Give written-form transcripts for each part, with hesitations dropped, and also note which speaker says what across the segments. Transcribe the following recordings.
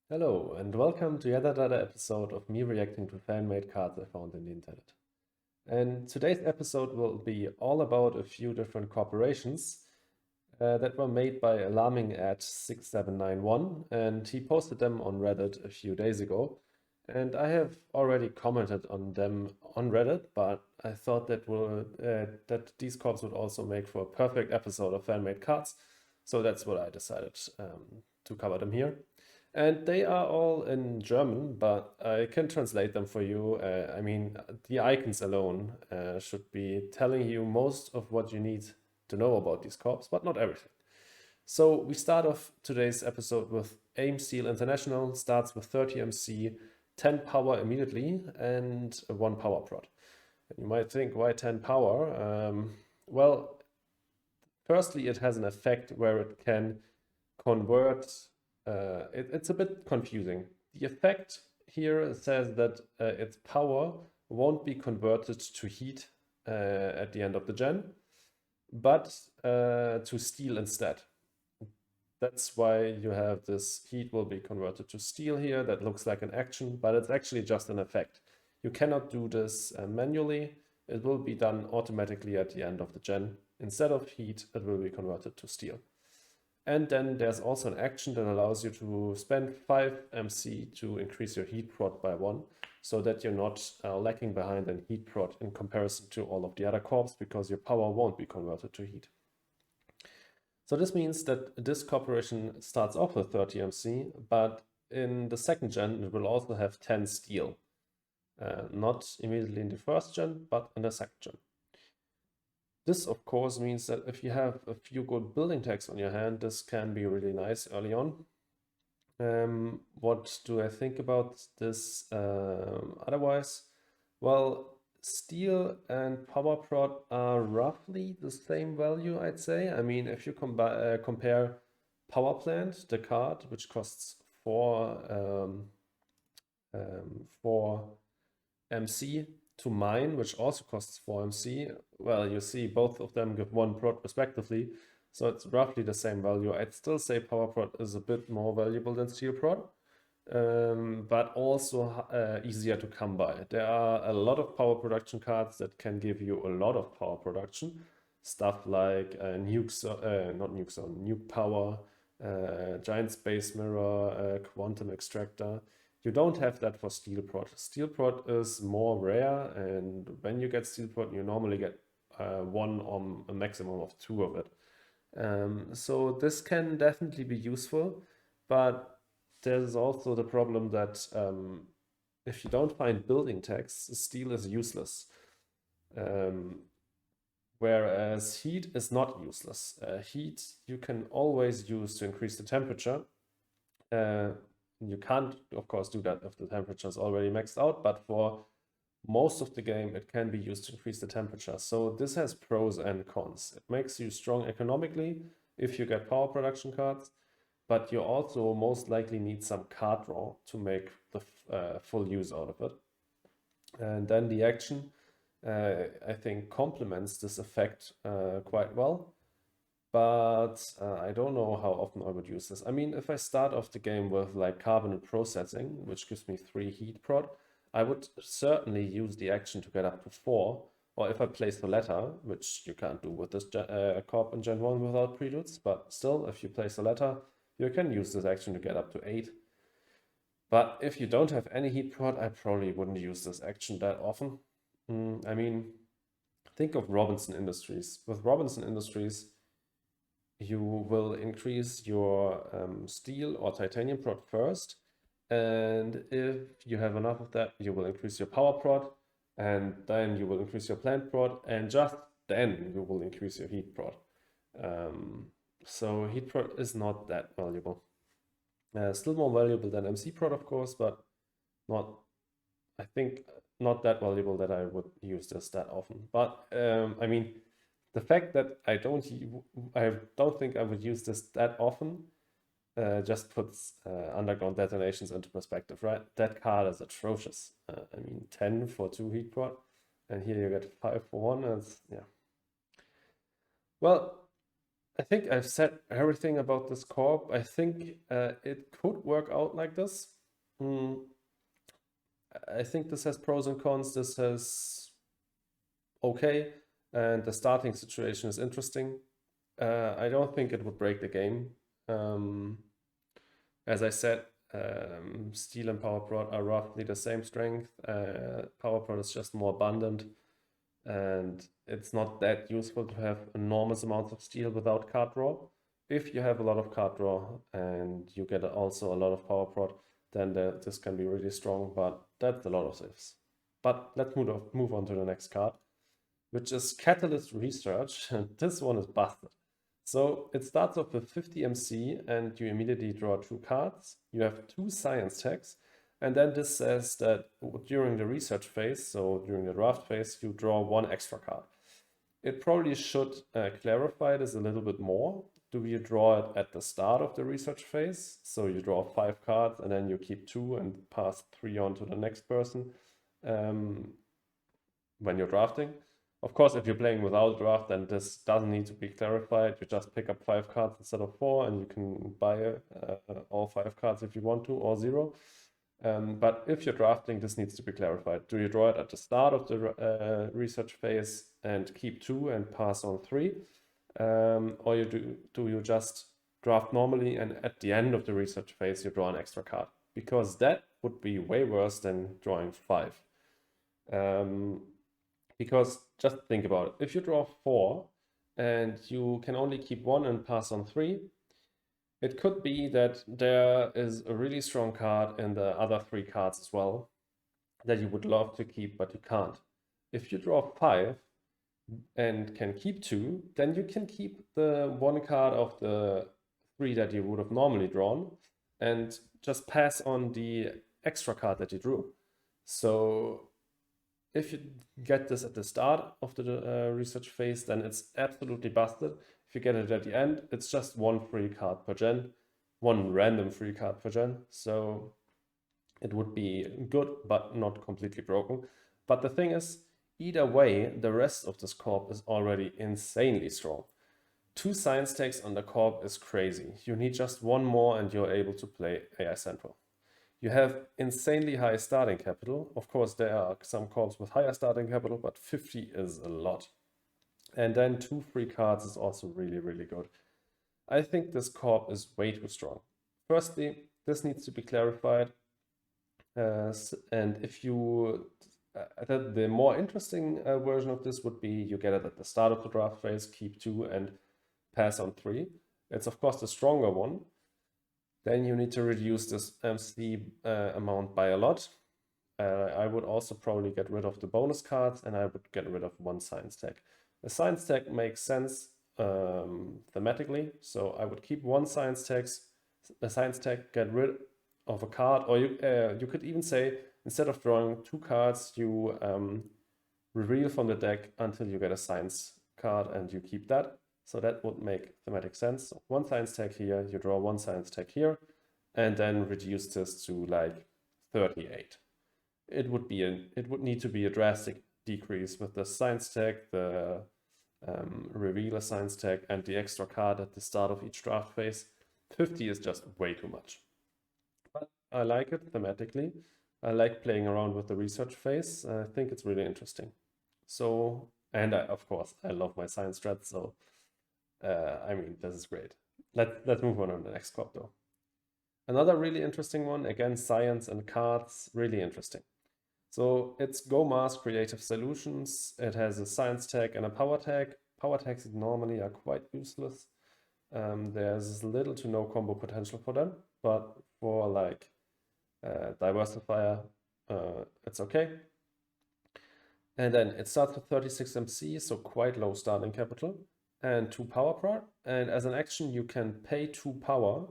Speaker 1: Hello, and welcome to yet another episode of me reacting to fan-made cards I found in the internet. And today's episode will be all about a few different corporations that were made by alarming at 6791, and he posted them on Reddit a few days ago. And I have already commented on them on Reddit, but I thought that these corps would also make for a perfect episode of fan-made cards, so that's what I decided to cover them here. And they are all in German, but I can translate them for you. The icons alone should be telling you most of what you need to know about these corps, but not everything. So we start off today's episode with AIM Steel International, starts with 30 MC, 10 power immediately, and 1 power prod. And you might think, why 10 power? Well, firstly, it has an effect where it can convert. It's a bit confusing. The effect here says that its power won't be converted to heat at the end of the gen, but to steel instead. That's why you have this heat will be converted to steel here. That looks like an action, but it's actually just an effect. You cannot do this manually. It will be done automatically at the end of the gen. Instead of heat, it will be converted to steel. And then there's also an action that allows you to spend 5 MC to increase your heat prod by 1, so that you're not lacking behind in heat prod in comparison to all of the other corps, because your power won't be converted to heat. So this means that this corporation starts off with 30 MC, but in the second gen it will also have 10 steel. Not immediately in the first gen, but in the second gen. This, of course, means that if you have a few good building tags on your hand, this can be really nice early on. What do I think about this otherwise? Well, steel and power prod are roughly the same value, I'd say. I mean, if you compare power plant, the card, which costs 4 MC, to mine, which also costs 4 MC, well, you see both of them give 1 prod respectively, so it's roughly the same value. I'd still say power prod is a bit more valuable than steel prod, but also easier to come by. There are a lot of power production cards that can give you a lot of power production, stuff like nuke power, giant space mirror, quantum extractor. You don't have that for steel prod. Steel prod is more rare, and when you get steel prod, you normally get 1 or a maximum of 2 of it. So this can definitely be useful, but there's also the problem that if you don't find building tags, steel is useless. Whereas heat is not useless. Heat you can always use to increase the temperature. You can't, of course, do that if the temperature is already maxed out, but for most of the game, it can be used to increase the temperature. So this has pros and cons. It makes you strong economically if you get power production cards, but you also most likely need some card draw to make the full use out of it. And then the action, I think, complements this effect quite well. But I don't know how often I would use this. I mean, if I start off the game with like carbonate processing, which gives me 3 heat prod, I would certainly use the action to get up to 4. Or if I place the letter, which you can't do with this corp in Gen 1 without preludes, but still, if you place the letter, you can use this action to get up to 8. But if you don't have any heat prod, I probably wouldn't use this action that often. I mean, think of Robinson Industries. With Robinson Industries, you will increase your steel or titanium prod first, and if you have enough of that, you will increase your power prod, and then you will increase your plant prod, and just then you will increase your heat prod. So heat prod is not that valuable. Still more valuable than MC prod, of course, but not, I think, not that valuable that I would use this that often. But I mean, the fact that I don't think I would use this that often just puts underground detonations into perspective, right? That card is atrocious. I mean, 10 for 2 heat prod, and here you get 5 for 1. And yeah. Well, I think I've said everything about this corp. I think it could work out like this. Mm, I think this has pros and cons. This has okay, and the starting situation is interesting. I don't think it would break the game. Um, as I said, steel and power prod are roughly the same strength. Power prod is just more abundant, and it's not that useful to have enormous amounts of steel without card draw. If you have a lot of card draw and you get also a lot of power prod, then this can be really strong, but that's a lot of ifs. But let's move on to the next card, which is Catalyst Research, and this one is busted. So it starts off with 50 MC and you immediately draw 2 cards. You have 2 science tags, and then this says that during the research phase, so during the draft phase, you draw 1 extra card. It probably should clarify this a little bit more. Do you draw it at the start of the research phase? So you draw 5 cards and then you keep 2 and pass 3 on to the next person when you're drafting. Of course, if you're playing without draft, then this doesn't need to be clarified. You just pick up 5 cards instead of 4, and you can buy all 5 cards if you want to, or 0. But if you're drafting, this needs to be clarified. Do you draw it at the start of the research phase and keep 2 and pass on 3? Or do you just draft normally and at the end of the research phase you draw an extra card? Because that would be way worse than drawing 5. Because just think about it. If you draw 4 and you can only keep 1 and pass on 3, it could be that there is a really strong card in the other 3 cards as well that you would love to keep, but you can't. If you draw 5 and can keep 2, then you can keep the 1 card of the 3 that you would have normally drawn and just pass on the extra card that you drew. So if you get this at the start of the research phase, then it's absolutely busted. If you get it at the end, it's just 1 free card per gen, 1 random free card per gen. So it would be good, but not completely broken. But the thing is, either way, the rest of this corp is already insanely strong. 2 science tags on the corp is crazy. You need just 1 more and you're able to play AI Central. You have insanely high starting capital. Of course, there are some corps with higher starting capital, but 50 is a lot. And then 2 free cards is also really, really good. I think this corp is way too strong. Firstly, this needs to be clarified. And if you, the more interesting version of this would be you get it at the start of the draft phase, keep 2 and pass on 3. It's of course the stronger one. Then you need to reduce this MC amount by a lot. I would also probably get rid of the bonus cards and I would get rid of 1 science tag. A science tag makes sense thematically, so I would keep 1 science tag, get rid of a card, or you could even say instead of drawing 2 cards, you reveal from the deck until you get a science card and you keep that. So that would make thematic sense. So 1 science tag here, you draw 1 science tag here, and then reduce this to like 38. It would need to be a drastic decrease with the science tag, the reveal a science tag, and the extra card at the start of each draft phase. 50 is just way too much. But I like it thematically. I like playing around with the research phase. I think it's really interesting. So, and of course, I love my science strats, so I mean, this is great. Let's move on to the next crop though. Another really interesting one, again, science and cards, really interesting. So it's Go Mars Creative Solutions. It has a science tag and a power tag. Power tags normally are quite useless. There's little to no combo potential for them, but for like diversifier, it's okay. And then it starts with 36 MC, so quite low starting capital, and 2 power prod. And as an action, you can pay 2 power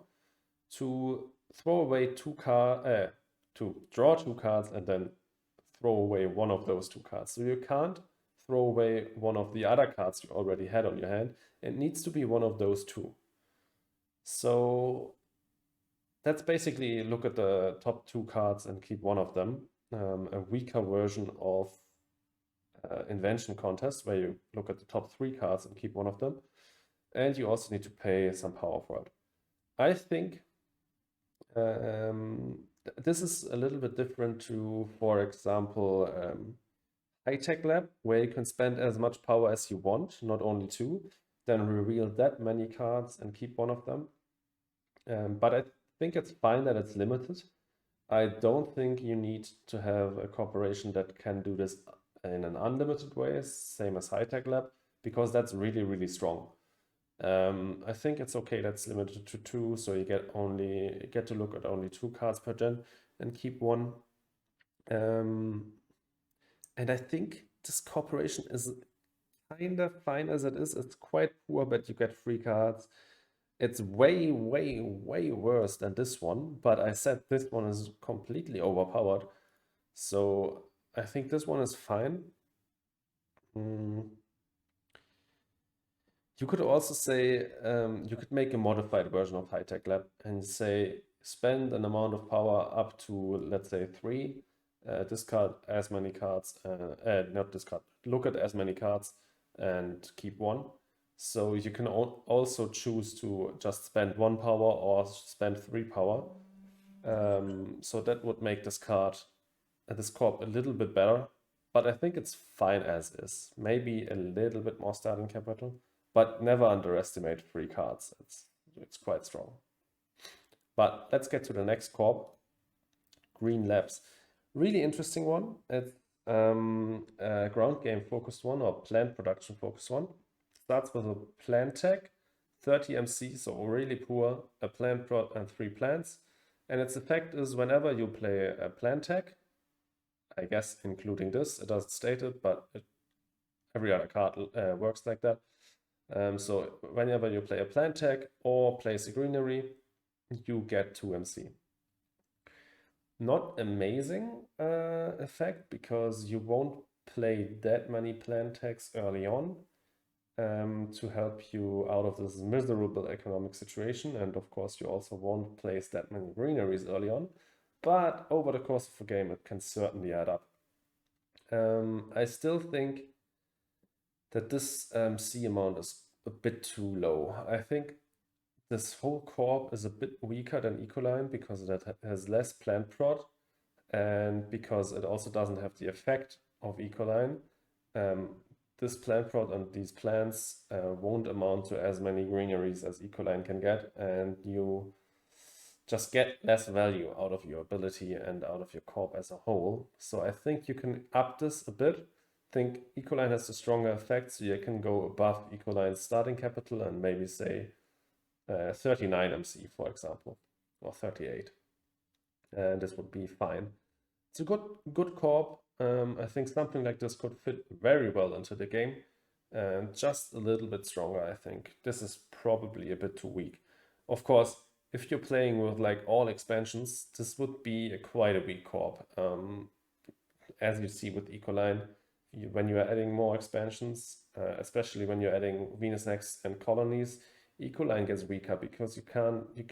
Speaker 1: to throw away 2 cards, to draw 2 cards and then throw away one of those 2 cards. So you can't throw away one of the other cards you already had on your hand. It needs to be one of those 2. So that's basically look at the top 2 cards and keep one of them. A weaker version of Invention Contest, where you look at the top 3 cards and keep one of them. and you also need to pay some power for it. I think this is a little bit different to, for example, high-tech lab, where you can spend as much power as you want, not only two, then reveal that many cards and keep one of them. But I think it's fine that it's limited. I don't think you need to have a corporation that can do this in an unlimited way, same as high-tech lab, because that's really, really strong. I think it's okay that's limited to two, so you get to look at only two cards per gen and keep one. And I think this corporation is kind of fine as it is. It's quite poor, but you get free cards. It's way, way, way worse than this one, but I said this one is completely overpowered. So I think this one is fine. You could also say, you could make a modified version of high-tech lab and say, spend an amount of power up to, let's say, 3, discard as many cards, not discard, look at as many cards and keep one. So you can also choose to just spend 1 power or spend 3 power. So that would make this card, this corp a little bit better, but I think it's fine as is. Maybe a little bit more starting capital, but never underestimate 3 cards. It's quite strong. But let's get to the next corp, Green Labs. Really interesting one. It's a ground game focused one or plant production focused one. Starts with a plant tech, 30 MC, so really poor, a plant prod and 3 plants. And its effect is whenever you play a plant tech, I guess including this, it doesn't state it, but every other card works like that. So whenever you play a plant tech or place a greenery, you get 2 MC. Not amazing effect, because you won't play that many plant techs early on to help you out of this miserable economic situation. And of course, you also won't place that many greeneries early on. But over the course of a game, it can certainly add up. I still think that this C amount is a bit too low. I think this whole corp is a bit weaker than Ecoline because it has less plant prod and because it also doesn't have the effect of Ecoline. This plant prod and these plants won't amount to as many greeneries as Ecoline can get, and you just get less value out of your ability and out of your corp as a whole. So I think you can up this a bit. I think Ecoline has a stronger effect, so you can go above Ecoline's starting capital and maybe say 39 MC, for example, or 38. And this would be fine. It's a good corp. I think something like this could fit very well into the game, and just a little bit stronger. I think this is probably a bit too weak. Of course, if you're playing with like all expansions, this would be quite a weak corp. As you see with Ecoline, when you are adding more expansions, especially when you're adding Venus Next and colonies, Ecoline gets weaker because you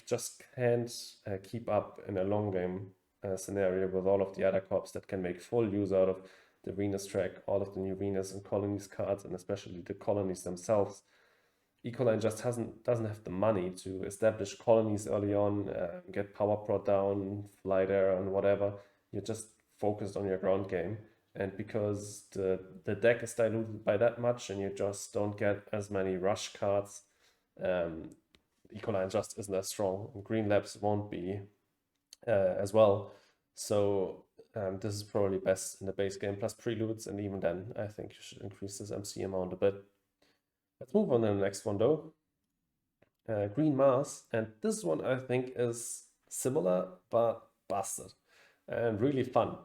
Speaker 1: just can't keep up in a long game scenario with all of the other corps that can make full use out of the Venus track, all of the new Venus and colonies cards, and especially the colonies themselves. Ecoline just doesn't have the money to establish colonies early on, get power prod down, fly there and whatever. You're just focused on your ground game. And because the deck is diluted by that much and you just don't get as many rush cards, Ecoline just isn't as strong. Green Labs won't be as well. So this is probably best in the base game plus preludes, and even then I think you should increase this MC amount a bit. Let's move on to the next one though. Green Mars, and this one I think is similar but busted and really fun.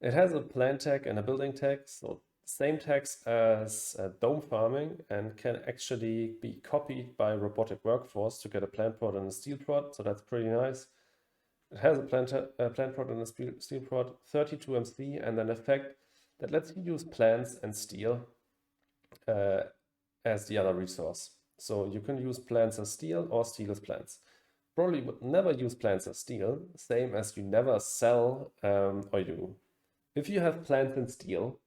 Speaker 1: It has a plant tech and a building tech, so same techs as dome farming, and can actually be copied by robotic workforce to get a plant prod and a steel prod, so that's pretty nice. It has a plant prod and a steel prod, 32 MC, and an effect that lets you use plants and steel as the other resource. So you can use plants as steel or steel as plants. Probably would never use plants as steel, same as you never sell if you have plants and steel,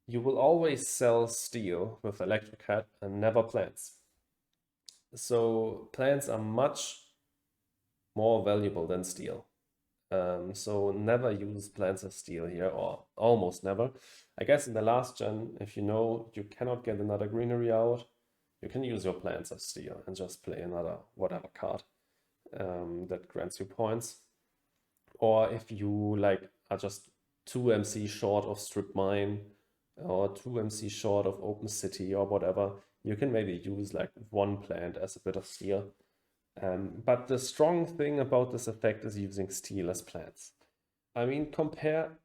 Speaker 1: you will always sell steel with electric hat and never plants. So plants are much more valuable than steel. So never use plants as steel here, or almost never. I guess in the last gen, if you know you cannot get another greenery out, you can use your plants as steel and just play another whatever card that grants you points. Or if you like are just 2 MC short of strip mine or 2 MC short of open city or whatever, you can maybe use like one plant as a bit of steel. But the strong thing about this effect is using steel as plants. I mean, compare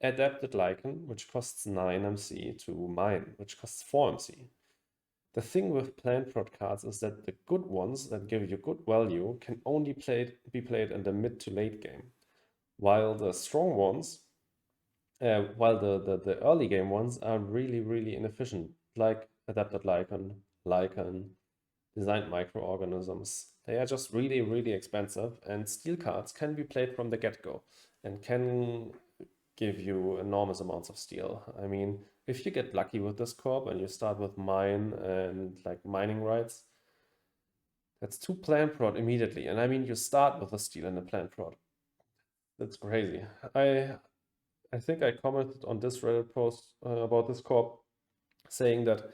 Speaker 1: Adapted Lichen, which costs 9 MC, to mine, which costs 4 MC. The thing with plant prod cards is that the good ones that give you good value can only be played in the mid to late game, while the strong ones, while the early game ones are really, really inefficient, like Adapted Lichen, designed microorganisms. They are just really, really expensive, and steel cards can be played from the get-go and can give you enormous amounts of steel. I mean, if you get lucky with this corp and you start with mine and like mining rights, that's 2 plant prod immediately. And I mean, you start with a steel and a plant prod. That's crazy. I think I commented on this Reddit post about this corp saying that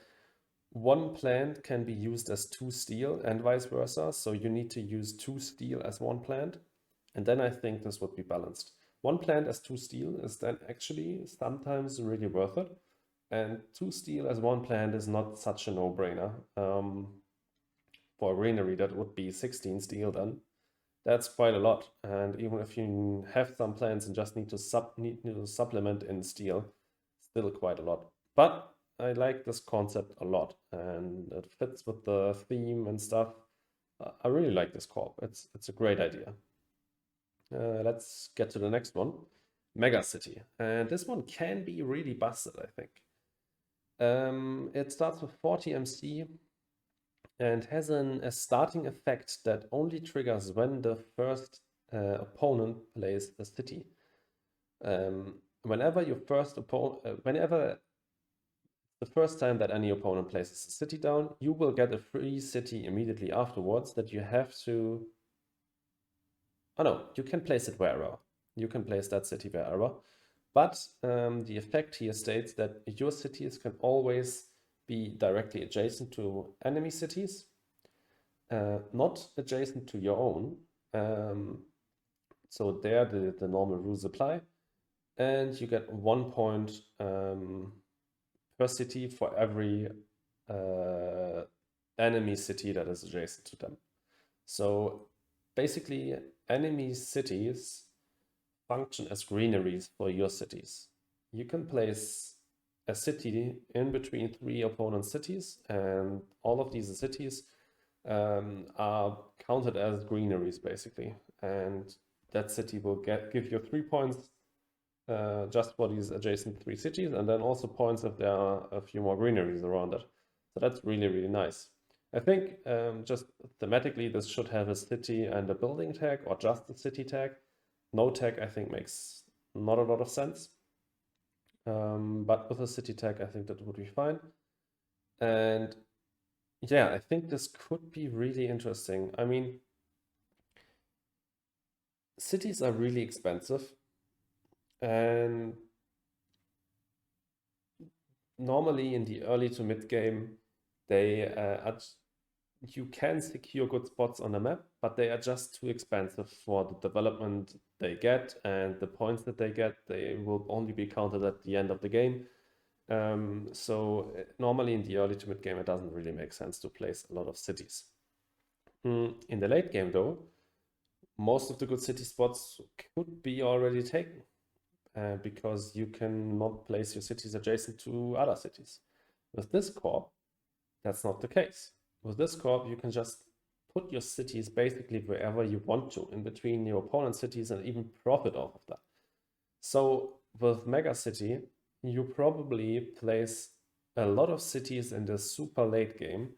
Speaker 1: one plant can be used as 2 steel and vice versa. So you need to use 2 steel as 1 plant. And then I think this would be balanced. 1 plant as 2 steel is then actually sometimes really worth it. And 2 steel as 1 plant is not such a no-brainer. For a greenery, that would be 16 steel then. That's quite a lot. And even if you have some plants and just need to supplement in steel, still quite a lot. But I like this concept a lot, and it fits with the theme and stuff. I really like this corp. It's a great idea. Let's get to the next one, Mega City, and this one can be really busted, I think. It starts with 40 MC and has a starting effect that only triggers when the first opponent plays a city. Whenever the first time that any opponent places a city down, you will get a free city immediately afterwards that you have to... Oh no, you can place it wherever. You can place that city wherever. But the effect here states that your cities can always be directly adjacent to enemy cities, not adjacent to your own. So there the normal rules apply. And you get 1 point per city for every enemy city that is adjacent to them. So basically, enemy cities function as greeneries for your cities. You can place a city in between 3 opponent cities, and all of these cities are counted as greeneries basically. And that city will give you 3 points just for these adjacent 3 cities, and then also points if there are a few more greeneries around it. So that's really, really nice. I think just thematically this should have a city and a building tag, or just a city tag. No tag I think makes not a lot of sense. But with a city tag I think that would be fine. And yeah, I think this could be really interesting. I mean, cities are really expensive, and normally in the early to mid game, you can secure good spots on the map, but they are just too expensive for the development they get, and the points that they get, they will only be counted at the end of the game. So normally in the early to mid game, it doesn't really make sense to place a lot of cities. In the late game though, most of the good city spots could be already taken. Because you cannot place your cities adjacent to other cities. With this corp, that's not the case. With this corp, you can just put your cities basically wherever you want to, in between your opponent's cities, and even profit off of that. So with Mega City, you probably place a lot of cities in the super late game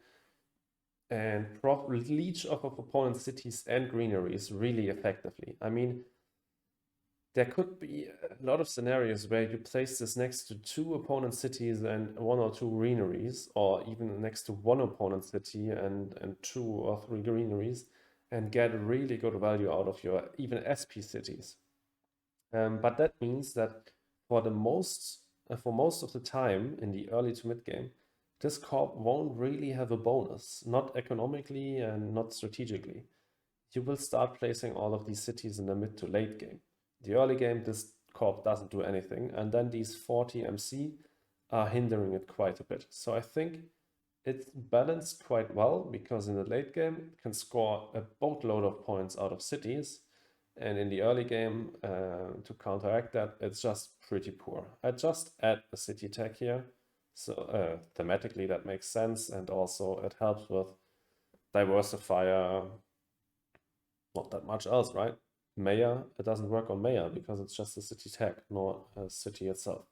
Speaker 1: and leech off of opponent's cities and greeneries really effectively. I mean, there could be a lot of scenarios where you place this next to 2 opponent cities and 1 or 2 greeneries, or even next to 1 opponent city and 2 or 3 greeneries, and get really good value out of your even SP cities. But that means that for most of the time in the early to mid game, this corp won't really have a bonus, not economically and not strategically. You will start placing all of these cities in the mid to late game. The early game, this corp doesn't do anything, and then these 40 MC are hindering it quite a bit. So I think it's balanced quite well, because in the late game it can score a boatload of points out of cities, and in the early game, to counteract that, it's just pretty poor. I just add a city tag here, so thematically that makes sense, and also it helps with diversifier. Not that much else, right? Mayor, it doesn't work on Mayor because it's just a city tag, not a city itself.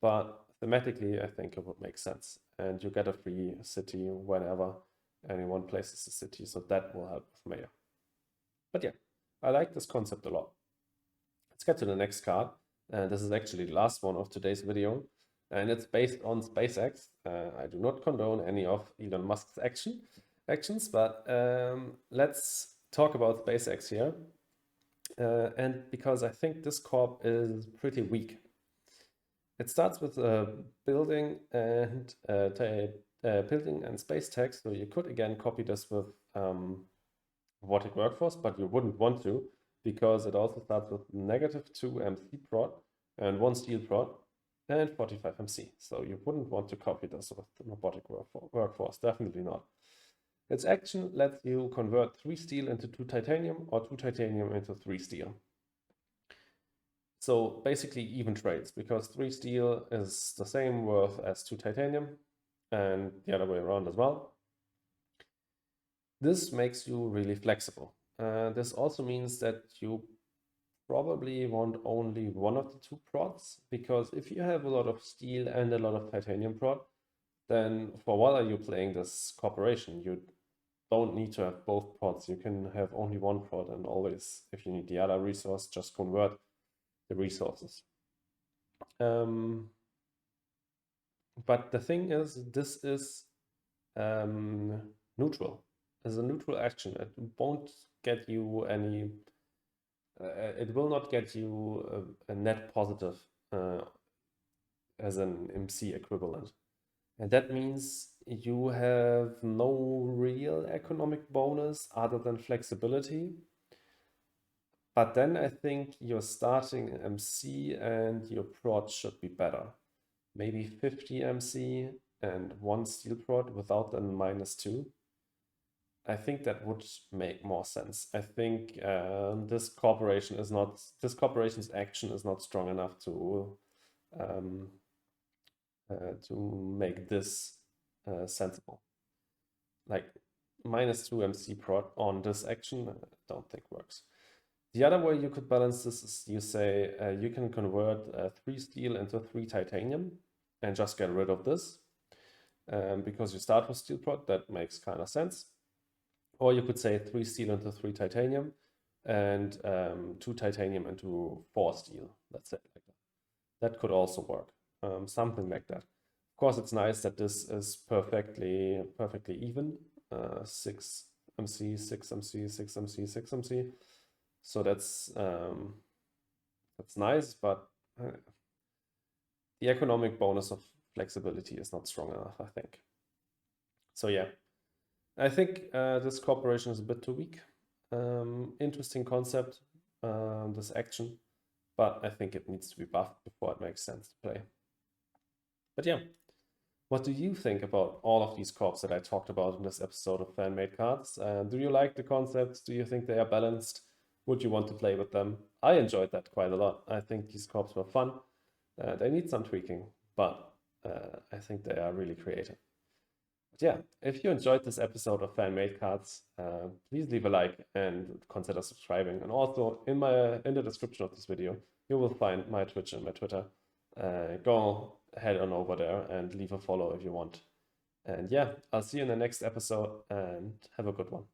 Speaker 1: But thematically, I think it would make sense. And you get a free city whenever anyone places a city, so that will help with Mayor. But yeah, I like this concept a lot. Let's get to the next card. This is actually the last one of today's video, and it's based on SpaceX. I do not condone any of Elon Musk's actions, but let's talk about SpaceX here. And because I think this corp is pretty weak. It starts with building and space tech, so you could again copy this with robotic workforce, but you wouldn't want to, because it also starts with -2 MC prod and 1 steel prod and 45 MC. So you wouldn't want to copy this with robotic workforce, definitely not. Its action lets you convert 3 steel into 2 titanium, or 2 titanium into 3 steel. So basically even trades, because 3 steel is the same worth as 2 titanium, and the other way around as well. This makes you really flexible. This also means that you probably want only one of the 2 prods, because if you have a lot of steel and a lot of titanium prod, then for what are you playing this corporation? You don't need to have both prods. You can have only one prod, and always, if you need the other resource, just convert the resources. But the thing is, this is neutral. As a neutral action, it won't get you any. It will not get you a net positive as an MC equivalent. And that means you have no real economic bonus other than flexibility. But then I think your starting MC and your prod should be better. Maybe 50 MC and 1 steel prod without a -2. I think that would make more sense. I think this corporation's action is not strong enough to make this sensible. Like -2 MC prod on this action, I don't think works. The other way you could balance this is you say you can convert 3 steel into 3 titanium and just get rid of this, because you start with steel prod. That makes kind of sense. Or you could say 3 steel into 3 titanium and 2 titanium into 4 steel. Let's say like that. That could also work. Something like that. Of course, it's nice that this is perfectly even. 6 MC, 6 MC, 6 MC, 6 MC. So that's nice, but the economic bonus of flexibility is not strong enough, I think. So yeah, I think this corporation is a bit too weak. Interesting concept, this action, but I think it needs to be buffed before it makes sense to play. But yeah, what do you think about all of these corps that I talked about in this episode of Fan-Made Cards? Do you like the concepts? Do you think they are balanced? Would you want to play with them? I enjoyed that quite a lot. I think these corps were fun. They need some tweaking, but I think they are really creative. But yeah, if you enjoyed this episode of Fan-Made Cards, please leave a like and consider subscribing. And also in the description of this video, you will find my Twitch and my Twitter. Go head on over there and leave a follow if you want. And yeah, I'll see you in the next episode, and have a good one.